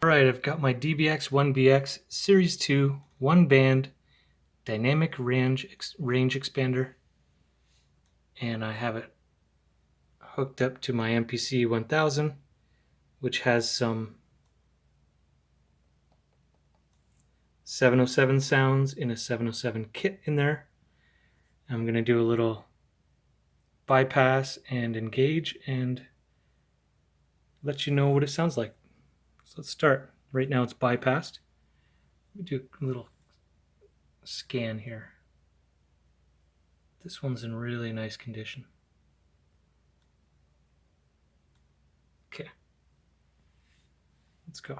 Alright, I've got my DBX 1BX Series 2 one-band dynamic range expander, and I have it hooked up to my MPC1000, which has some 707 sounds in a 707 kit in there. I'm going to do a little bypass and engage and let you know what it sounds like. So let's start. Right now it's bypassed. Let me do a little scan here. This one's in really nice condition. Okay, let's go.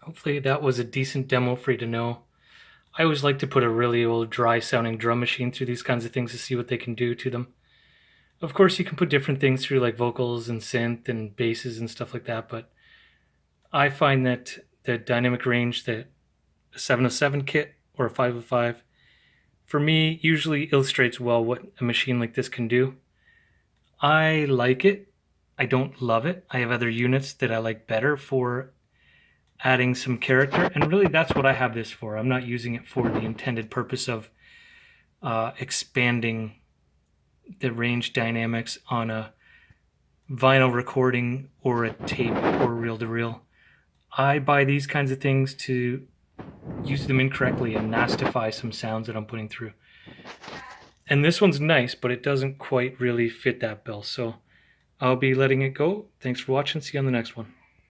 Hopefully that was a decent demo for you to know. I always like to put a really old dry sounding drum machine through these kinds of things to see what they can do to them. Of course you can put different things through like vocals and synth and basses and stuff like that, but I find that the dynamic range that a 707 kit or a 505 for me usually illustrates well what a machine like this can do. I like it. I don't love it. I have other units that I like better for adding some character, and really that's what I have this for. I'm not using it for the intended purpose of expanding the range dynamics on a vinyl recording or a tape or reel-to-reel. I buy these kinds of things to use them incorrectly and nastify some sounds that I'm putting through. And this one's nice, but it doesn't quite really fit that bill, so I'll be letting it go. Thanks for watching. See you on the next one.